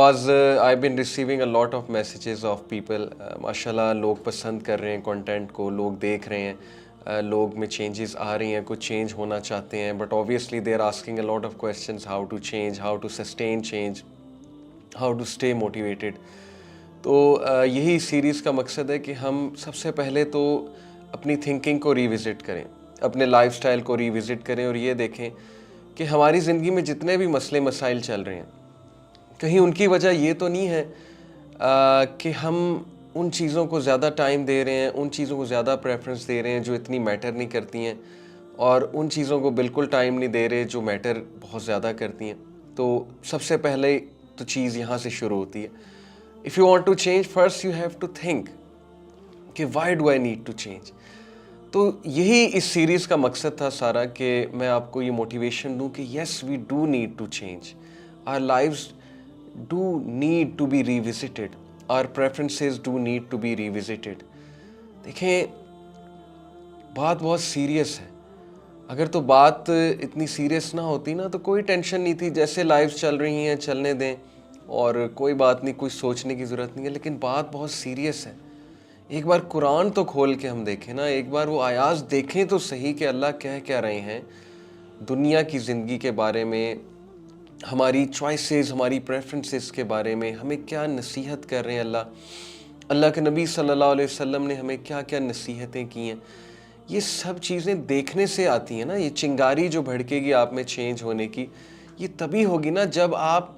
Because I've been receiving a lot of messages of people, माशाल्लाह लोग पसंद कर रहे हैं कंटेंट को, लोग देख रहे हैं, लोग में चेंजेस आ रही हैं, कुछ चेंज होना चाहते हैं, but obviously they are asking a lot of questions, how to change, how to sustain change, how to stay motivated. तो यही सीरीज़ का मकसद है कि हम सबसे पहले तो अपनी थिंकिंग को रिविज़िट करें, अपने लाइफस्टाइल को रिविज़िट करें और ये देखें कि हमारी ज़िंदगी में जितने भी मसले मसाइल चल रहे हैं, कहीं उनकी वजह ये तो नहीं है कि हम उन चीज़ों को ज़्यादा टाइम दे रहे हैं, उन चीज़ों को ज़्यादा प्रेफरेंस दे रहे हैं जो इतनी मैटर नहीं करती हैं, और उन चीज़ों को बिल्कुल टाइम नहीं दे रहे जो मैटर बहुत ज़्यादा करती हैं। तो सबसे पहले तो चीज़ यहाँ से शुरू होती है। If you want to change, first you have to think कि why do I need to change. तो यही इस सीरीज़ का मकसद था सारा, कि मैं आपको ये मोटिवेशन दूं कि yes we do need to change, our lives do need to be revisited, our preferences do need to be revisited। देखें, बात बहुत सीरियस है। अगर तो बात इतनी सीरियस ना होती ना तो कोई टेंशन नहीं थी, जैसे लाइव्स चल रही हैं चलने दें और कोई बात नहीं, कुछ सोचने की ज़रूरत नहीं है। लेकिन बात बहुत सीरियस है। एक बार कुरान तो खोल के हम देखें ना, एक बार वो आयात देखें तो सही कि अल्लाह कह क्या रहे हैं दुनिया की ज़िंदगी के बारे में, हमारी चॉइसेस, हमारी प्रेफरेंसेस के बारे में, हमें क्या नसीहत कर रहे हैं अल्लाह के नबी सल्लल्लाहु अलैहि वसल्लम ने हमें क्या क्या नसीहतें की हैं। ये सब चीज़ें देखने से आती हैं ना। ये चिंगारी जो भड़केगी आप में चेंज होने की, ये तभी होगी ना जब आप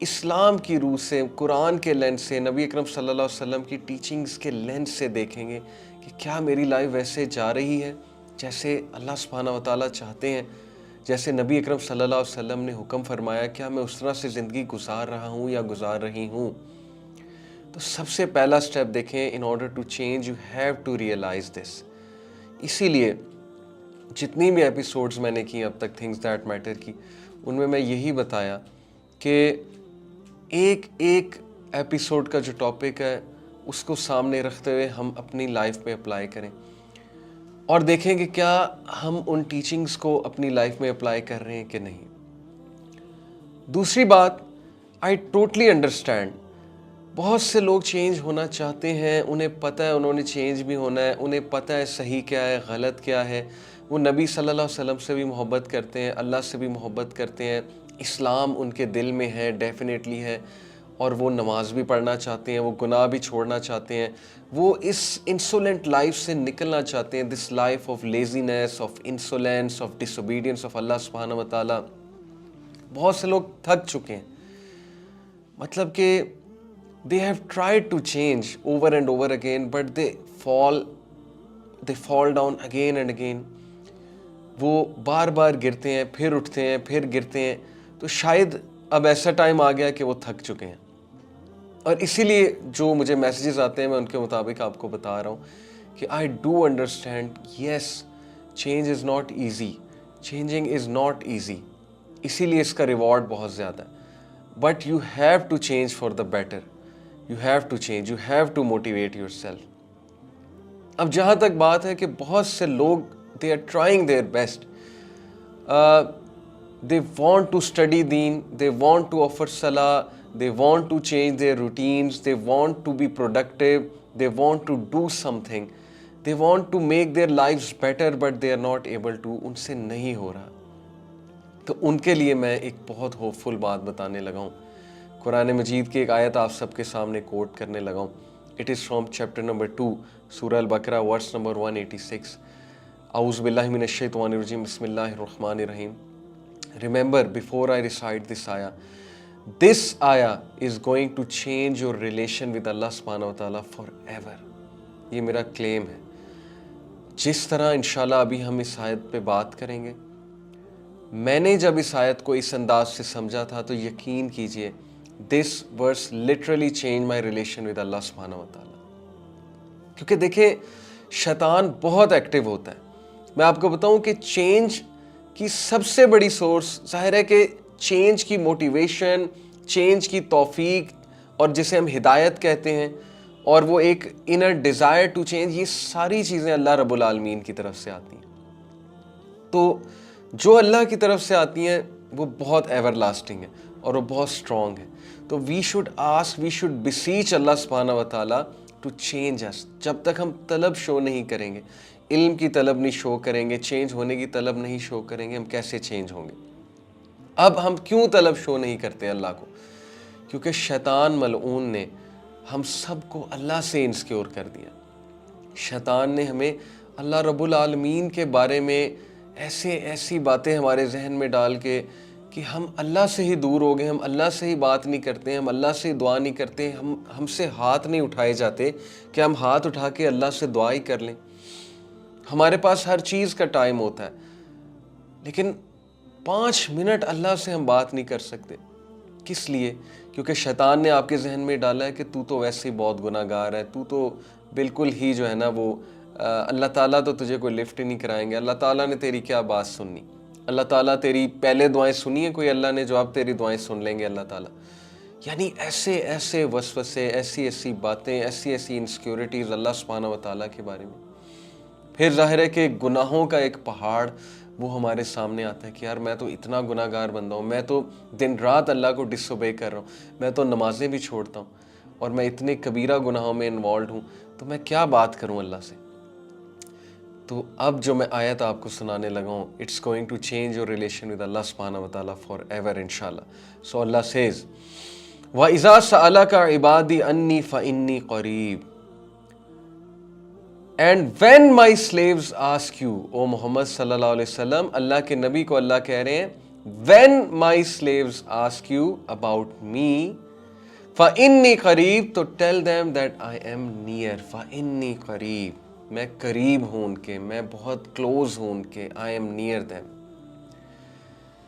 इस्लाम की रूह से, कुरान के लेंस से, नबी अकरम सल्लल्लाहु अलैहि वसल्लम की टीचिंग्स के लेंस से देखेंगे कि क्या मेरी लाइफ वैसे जा रही है जैसे अल्लाह सुब्हानहू व तआला चाहते हैं, जैसे नबी अकरम सल्लल्लाहु अलैहि वसल्लम ने हुक्म फरमाया, क्या मैं उस तरह से ज़िंदगी गुजार रहा हूँ या गुजार रही हूँ। तो सबसे पहला स्टेप देखें, in order to change you have to realise this. इसीलिए जितनी भी एपिसोड्स मैंने की अब तक थिंग्स दैट मैटर की, उनमें मैं यही बताया कि एक एक एपिसोड का जो टॉपिक है उसको सामने रखते हुए हम अपनी लाइफ में अप्लाई करें और देखें कि क्या हम उन टीचिंग्स को अपनी लाइफ में अप्लाई कर रहे हैं कि नहीं। दूसरी बात, आई टोटली अंडरस्टैंड, बहुत से लोग चेंज होना चाहते हैं, उन्हें पता है उन्होंने चेंज भी होना है, उन्हें पता है सही क्या है गलत क्या है, वो नबी सल्लल्लाहु अलैहि वसल्लम से भी मोहब्बत करते हैं, अल्लाह से भी मोहब्बत करते हैं, इस्लाम उनके दिल में है, डेफिनेटली है, और वो नमाज भी पढ़ना चाहते हैं, वो गुनाह भी छोड़ना चाहते हैं, वो इस इंसोलेंट लाइफ से निकलना चाहते हैं, this life of laziness, of insolence, of disobedience of अल्लाह सुब्हानहू व तआला। बहुत से लोग थक चुके हैं, मतलब कि they have tried to change over and over again but they fall down again and again। वो बार बार गिरते हैं, फिर उठते हैं, फिर गिरते हैं। तो शायद अब ऐसा टाइम आ गया कि वो थक चुके हैं, और इसीलिए जो मुझे मैसेजेस आते हैं मैं उनके मुताबिक आपको बता रहा हूँ कि I do understand, yes change is not easy, changing is not easy, इसीलिए इसका रिवॉर्ड बहुत ज़्यादा है। But you have to change for the better, you have to change, you have to motivate yourself. अब जहाँ तक बात है कि बहुत से लोग they are trying their best, they want to study them, they want to offer सलाह, they want to change their routines, they want to be productive, they want to do something, they want to make their lives better but they are not able to, उनसे नहीं हो रहा। तो उनके लिए मैं एक बहुत होपफुल बात बताने लगा हूँ। कुरान मजीद की एक आयत आप सबके सामने कोट करने लगा हूँ। It is from chapter number 2 सूरह अल बकरा वर्स नंबर 186। औज़ु बिल्लाहि मिनश शैतानिर रजीम, बिस्मिल्लाहिर रहमानिर रहीम। Remember before I recite this आया, this ayah is going to change your relation with Allah subhanahu wa ta'ala forever। ये मेरा क्लेम है। जिस तरह इंशाल्लाह अभी हम इस आयत पे बात करेंगे, मैंने जब इस आयत को इस अंदाज से समझा था तो यकीन कीजिए this verse literally changed my relation with Allah subhanahu wa ta'ala। क्योंकि देखिए शैतान बहुत एक्टिव होता है। मैं आपको बताऊं कि चेंज की सबसे बड़ी सोर्स, जाहिर है कि चेंज की मोटिवेशन, चेंज की तौफीक, और जिसे हम हिदायत कहते हैं, और वो एक इनर डिज़ायर टू चेंज, ये सारी चीज़ें अल्लाह रब्बुल आलमीन की तरफ से आती हैं। तो जो अल्लाह की तरफ से आती हैं वो बहुत एवर लास्टिंग है, और वो बहुत स्ट्रॉन्ग है। तो we should ask, we should beseech अल्लाह सुब्हानहू व तआला टू चेंज अस। जब तक हम तलब शो नहीं करेंगे, इल्म की तलब नहीं शो करेंगे, चेंज होने की तलब नहीं शो करेंगे, हम कैसे चेंज होंगे? अब हम क्यों तलब शो नहीं करते अल्लाह को? क्योंकि शैतान मलऊन ने हम सबको अल्लाह से इंसिक्योर कर दिया। शैतान ने हमें अल्लाह रब्बुल आलमीन के बारे में ऐसी बातें हमारे जहन में डाल के कि हम अल्लाह से ही दूर हो गए, हम अल्लाह से ही बात नहीं करते, हम अल्लाह से ही दुआ नहीं करते, हमसे हाथ नहीं उठाए जाते कि हम हाथ उठा के अल्लाह से दुआ ही कर लें। हमारे पास हर चीज़ का टाइम होता है, लेकिन 5 मिनट अल्लाह से हम बात नहीं कर सकते। किस लिए? क्योंकि शैतान ने आपके जहन में डाला है कि तू तो वैसे ही बहुत गुनाहगार है, तू तो बिल्कुल ही जो है ना वो अल्लाह ताला तो तुझे कोई लिफ्ट ही नहीं कराएंगे, अल्लाह ताला ने तेरी क्या बात सुननी, अल्लाह ताला तेरी पहले दुआएं सुनी है कोई अल्लाह ने जो अब तेरी दुआएं सुन लेंगे अल्लाह ताला। यानी ऐसे ऐसे वसवसे, ऐसी ऐसी बातें, ऐसी ऐसी इनसिक्योरिटीज़ अल्लाह सुब्हानहू व तआला के बारे में। फिर जाहिर है कि गुनाहों का एक पहाड़ वो हमारे सामने आता है कि यार मैं तो इतना गुनाहगार बंदा हूँ, मैं तो दिन रात अल्लाह को डिसोबे कर रहा हूँ, मैं तो नमाजें भी छोड़ता हूँ और मैं इतने कबीरा गुनाहों में इन्वॉल्व हूँ, तो मैं क्या बात करूँ अल्लाह से? तो अब जो मैं आयत आपको सुनाने लगा हूँ, it's going to change your relation with अल्लाह सुब्हानहू व तआला फॉर एवर इंशाल्लाह। सो अल्लाह सेज व इज़ा सअलका इबादी अन्नी फ़इन्नी क़रीब, and when my slaves ask you, O Muhammad सल्लल्लाहु अलैहि वसल्लम, अल्लाह के नबी को अल्लाह कह रहे हैं when my slaves ask you about me फ़इन्नी क़रीब, तो tell them that I am near. फ़इन्नी क़रीब, मैं करीब हूँ उनके, मैं बहुत क्लोज हूँ उनके, आई एम नियर देम।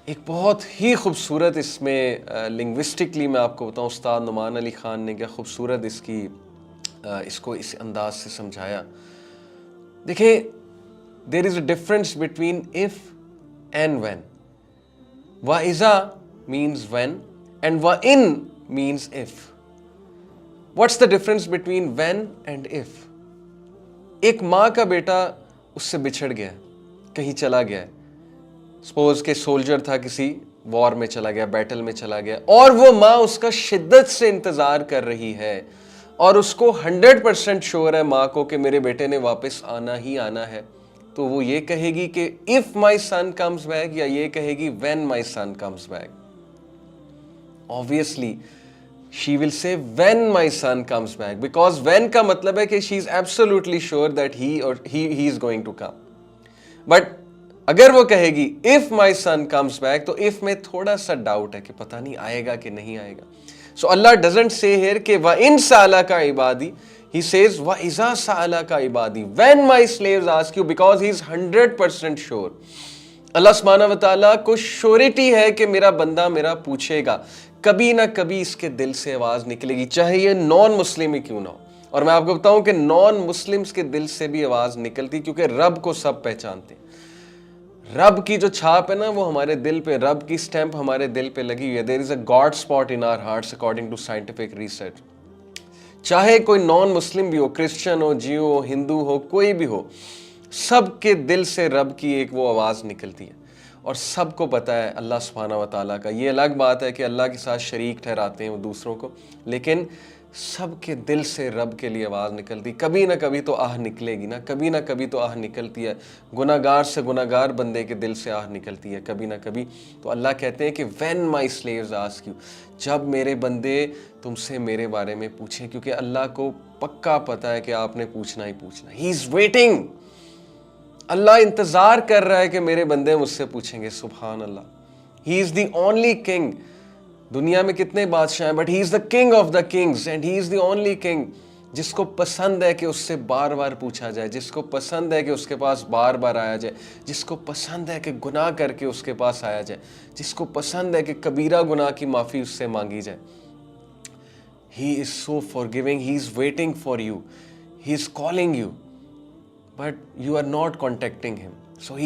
एक बहुत ही खूबसूरत इसमें लिंग्विस्टिकली मैं आपको बताऊँ, उस्ताद नुमान अली ख़ान ने क्या खूबसूरत इसको इस अंदाज से समझाया। देखिए, there is a difference between if and when. वाइज़ा मीन्स व्हेन एंड वाइन means if. What's the difference between when and if? एक माँ का बेटा उससे बिछड़ गया, कहीं चला गया है, सपोज के सोल्जर था, किसी वॉर में चला गया, बैटल में चला गया, और वो माँ उसका शिद्दत से इंतज़ार कर रही है और उसको 100% श्योर है माँ को कि मेरे बेटे ने वापस आना ही आना है। तो वो ये कहेगी कि if my son comes back, या ये कहेगी when my son comes back? Obviously she will say when my son comes back, because when का मतलब है कि she is absolutely sure that he is going to come. But अगर वो कहेगी if my son comes back, तो if में थोड़ा सा डाउट है कि पता नहीं आएगा कि नहीं आएगा। So Allah doesn't say here कि वा इन साला का इबादी, he says वा इज़ा साला का इबादी, when my slaves ask you, because he is 100% sure। अल्लाह सुब्हानहू व तआला को श्योरिटी है कि मेरा बंदा मेरा पूछेगा, कभी ना कभी इसके दिल से आवाज़ निकलेगी, चाहे ये नॉन मुस्लिम ही क्यों ना हो। और मैं आपको बताऊं कि नॉन मुस्लिम्स के दिल से भी आवाज़ निकलती, क्योंकि रब को सब पहचानते हैं। रब की जो छाप है ना वो हमारे दिल पे, रब की स्टैंप हमारे दिल पे लगी हुई है। There is a god spot in our hearts according to scientific research. चाहे कोई नॉन मुस्लिम भी हो, क्रिश्चियन हो, जियो हो, हिंदू हो, कोई भी हो, सबके दिल से रब की एक वो आवाज़ निकलती है और सबको पता है अल्लाह सुब्हानहू व तआला का। ये अलग बात है कि अल्लाह के साथ शरीक ठहराते हैं वो दूसरों को, लेकिन सबके दिल से रब के लिए आवाज़ निकलती। कभी ना कभी तो आह निकलेगी ना, कभी ना कभी तो आह निकलती है। गुनाहगार से गुनाहगार बंदे के दिल से आह निकलती है कभी ना कभी। तो अल्लाह कहते हैं कि when my slaves ask you, जब मेरे बंदे तुमसे मेरे बारे में पूछें, क्योंकि अल्लाह को पक्का पता है कि आपने पूछना ही पूछना। ही इज़ वेटिंग, अल्लाह इंतज़ार कर रहा है कि मेरे बंदे मुझसे पूछेंगे। सुभान अल्लाह, he is the only king. दुनिया में कितने बादशाह हैं, but he is the king of the kings and he is the only king जिसको पसंद है कि उससे बार बार पूछा जाए, जिसको पसंद है कि उसके पास बार बार आया जाए, जिसको पसंद है कि गुनाह करके उसके पास आया जाए, जिसको पसंद है कि कबीरा गुनाह की माफ़ी उससे मांगी जाए। He is so forgiving, he is waiting for you, he is calling you, but you are not contacting him. So he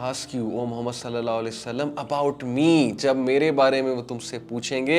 ask you, O Muhammad sallallahu alaihi wasallam, about me, जब मेरे बारे में वो तुमसे पूछेंगे,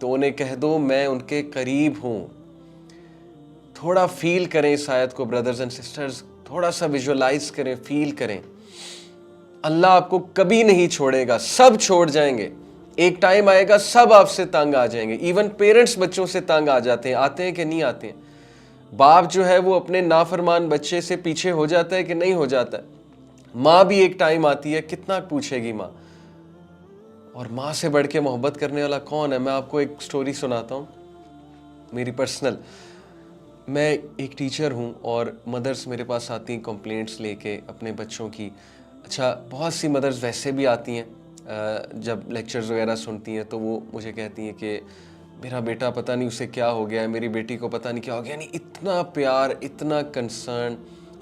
तो उन्हें कह दो मैं उनके करीब हूँ। थोड़ा फील करें इस आयत को ब्रदर्स एंड सिस्टर्स, थोड़ा सा विजुअलाइज करें, फील करें। अल्लाह आपको कभी नहीं छोड़ेगा, सब छोड़ जाएंगे, एक टाइम आएगा सब आपसे तंग आ जाएंगे। इवन पेरेंट्स बच्चों से तंग आ जाते हैं, आते हैं कि नहीं आते हैं? बाप जो है वो अपने नाफरमान बच्चे से पीछे हो जाता है कि नहीं हो जाता है? माँ भी एक टाइम आती है, कितना पूछेगी माँ। और माँ से बढ़ के मोहब्बत करने वाला कौन है? मैं आपको एक स्टोरी सुनाता हूँ मेरी पर्सनल। मैं एक टीचर हूँ और मदर्स मेरे पास आती हैं कंप्लेंट्स लेके अपने बच्चों की। अच्छा, बहुत सी मदर्स वैसे भी आती हैं, जब लेक्चर्स वगैरह सुनती हैं तो वो मुझे कहती हैं कि मेरा बेटा पता नहीं उसे क्या हो गया है, मेरी बेटी को पता नहीं क्या हो गया। यानी इतना प्यार, इतना concern,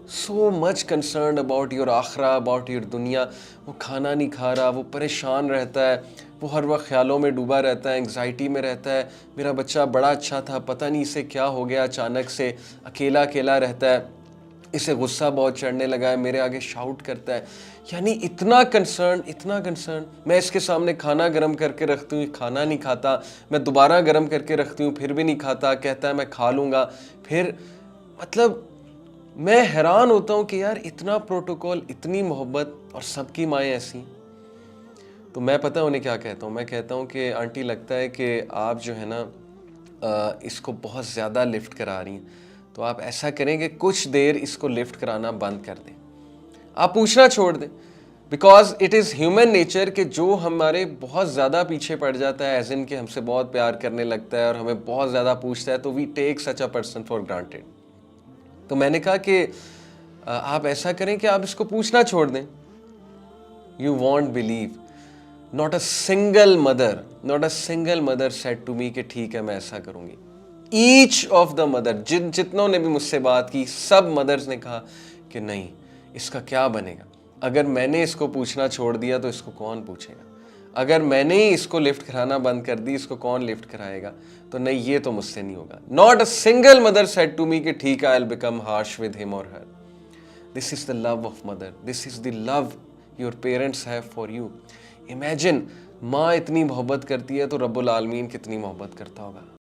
so much concern about your आखरा, अबाउट योर दुनिया। वो खाना नहीं खा रहा, वो परेशान रहता है, वो हर वक्त ख्यालों में डूबा रहता है, एंग्जाइटी में रहता है। मेरा बच्चा बड़ा अच्छा था, पता नहीं इसे क्या हो गया, अचानक से अकेला अकेला रहता है, इसे गुस्सा बहुत चढ़ने लगा है, मेरे आगे शाउट करता है। यानी इतना कंसर्न, इतना कंसर्न। मैं इसके सामने खाना गर्म करके रखती हूँ, खाना नहीं खाता। मैं दोबारा गर्म करके रखती हूँ, फिर भी नहीं खाता, कहता है मैं खा लूँगा। फिर मतलब मैं हैरान होता हूँ कि यार इतना प्रोटोकॉल, इतनी मोहब्बत, और सबकी माएँ ऐसी। तो मैं पता है उन्हें क्या कहता हूँ? मैं कहता हूँ कि आंटी लगता है कि आप जो है ना इसको बहुत ज़्यादा लिफ्ट करा रही हैं, तो आप ऐसा करें कि कुछ देर इसको लिफ्ट कराना बंद कर दें, आप पूछना छोड़ दें। Because it is human nature कि जो हमारे बहुत ज़्यादा पीछे पड़ जाता है, एज इन कि हमसे बहुत प्यार करने लगता है और हमें बहुत ज़्यादा पूछता है, तो we take such a person for granted. तो मैंने कहा कि आप ऐसा करें कि आप इसको पूछना छोड़ दें। You won't believe, not a single mother, not a single mother said to me कि ठीक है मैं ऐसा करूंगी। ईच ऑफ द मदर, जितनों ने भी मुझसे बात की, सब मदर्स ने कहा कि नहीं, इसका क्या बनेगा? अगर मैंने इसको पूछना छोड़ दिया तो इसको कौन पूछेगा? अगर मैंने ही इसको लिफ्ट कराना बंद कर दी, इसको कौन लिफ्ट कराएगा? तो नहीं, ये तो मुझसे नहीं होगा। Not a single mother said to me कि ठीक है, I will become harsh with him और her. This is the love of mother, this is the love your parents have for you. Imagine, माँ इतनी मोहब्बत करती है तो रब्बुल आलमीन कितनी मोहब्बत करता होगा।